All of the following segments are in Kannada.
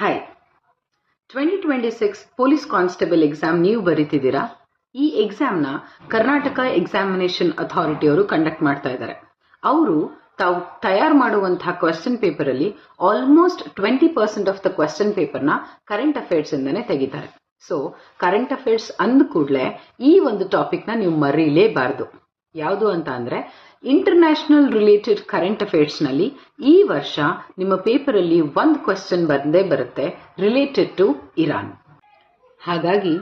ಹಾಯ್, 2026 ಪೊಲೀಸ್ ಕಾನ್ಸ್ಟೇಬಲ್ ಎಕ್ಸಾಮ್ ನೀವು ಬರೀತಿದ್ದೀರಾ? ಈ ಎಕ್ಸಾಮ್ನ ಕರ್ನಾಟಕ ಎಕ್ಸಾಮಿನೇಷನ್ ಅಥಾರಿಟಿ ಅವರು ಕಂಡಕ್ಟ್ ಮಾಡ್ತಾ ಇದ್ದಾರೆ. ಅವರು ತಾವು ತಯಾರು ಮಾಡುವಂತಹ ಕ್ವೆಶ್ಚನ್ ಪೇಪರ್ ಅಲ್ಲಿ ಆಲ್ಮೋಸ್ಟ್ 20% ಆಫ್ ದ ಕ್ವೆಶ್ಚನ್ ಪೇಪರ್ನ ಕರೆಂಟ್ ಅಫೇರ್ಸ್ ಇಂದಾನೆ ತೆಗಿತಾರೆ. ಸೊ ಕರೆಂಟ್ ಅಫೇರ್ಸ್ ಅಂದ ಕೂಡಲೇ ಈ ಒಂದು ಟಾಪಿಕ್ನ ನೀವು ಮರೀಲೇಬಾರದು. ಯಾವುದು ಅಂತ ಅಂದ್ರೆ ಇಂಟರ್ನ್ಯಾಷನಲ್ ರಿಲೇಟೆಡ್ ಕರೆಂಟ್ ಅಫೇರ್ಸ್ ನಲ್ಲಿ ಈ ವರ್ಷ ನಿಮ್ಮ ಪೇಪರ್ ಅಲ್ಲಿ ಒಂದು ಕ್ವೆಶ್ಚನ್ ಬಂದೇ ಬರುತ್ತೆ ರಿಲೇಟೆಡ್ ಟು ಇರಾನ್. ಹಾಗಾಗಿ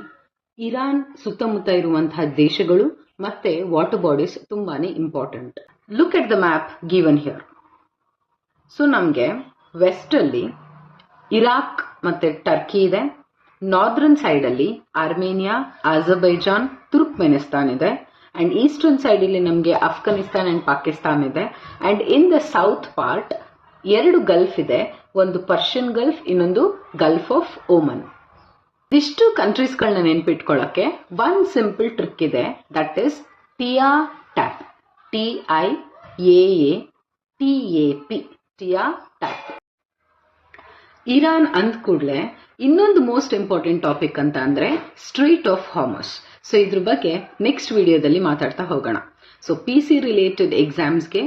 ಇರಾನ್ ಸುತ್ತಮುತ್ತ ಇರುವಂತಹ ದೇಶಗಳು ಮತ್ತೆ ವಾಟರ್ ಬಾಡೀಸ್ ತುಂಬಾನೇ important. Look at the map given here. So ನಮಗೆ ವೆಸ್ಟ್ ಅಲ್ಲಿ ಇರಾಕ್ ಮತ್ತೆ ಟರ್ಕಿ ಇದೆ. ನಾರ್ದರ್ನ್ ಸೈಡ್ ಅಲ್ಲಿ ಆರ್ಮೇನಿಯಾ, ಅಜರ್ಬೈಜಾನ್, ತುರ್ಕ್ಮೆನಿಸ್ತಾನ್ ಇದೆ. ಅಂಡ್ ಈಸ್ಟರ್ನ್ ಸೈಡ್ ಇಲ್ಲಿ ನಮಗೆ ಅಫ್ಘಾನಿಸ್ತಾನ್ ಅಂಡ್ ಪಾಕಿಸ್ತಾನ್ ಇದೆ. And in the south part 2 gulf ಇದೆ. ಒಂದು ಪರ್ಷಿಯನ್ ಗಲ್ಫ್, ಇನ್ನೊಂದು ಗಲ್ಫ್ ಆಫ್ ಓಮನ್. ಇದಿಷ್ಟು ಕಂಟ್ರೀಸ್ಗಳನ್ನ ನೆನ್ಪಿಟ್ಕೊಳ್ಳಕ್ಕೆ ಒನ್ ಸಿಂಪಲ್ ಟ್ರಿಕ್ ಇದೆ. ದಟ್ ಇಸ್ ಟಿಯಾ ಟ್ಯಾಪ್. TIAATAP. ಟಿಯಾ ಟ್ಯಾಪ್. ಇರಾನ್ ಅಂದ ಕೂಡಲೇ ಇನ್ನೊಂದು ಮೋಸ್ಟ್ ಇಂಪಾರ್ಟೆಂಟ್ ಟಾಪಿಕ್ ಅಂತ ಅಂದ್ರೆ ಸ್ಟ್ರೈಟ್ ಆಫ್ ಹಾರ್ಮಸ್. ಸೊ ಇದ್ರ ಬಗ್ಗೆ ನೆಕ್ಸ್ಟ್ ವಿಡಿಯೋದಲ್ಲಿ ಮಾತಾಡ್ತಾ ಹೋಗೋಣ. ಸೊ PC ರಿಲೇಟೆಡ್ ಎಕ್ಸಾಮ್ಸ್ಗೆ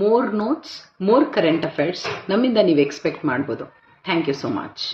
more notes, more current affairs ನಮ್ಮಿಂದ ನೀವು ಎಕ್ಸ್ಪೆಕ್ಟ್ ಮಾಡ್ಬೋದು. Thank you so much.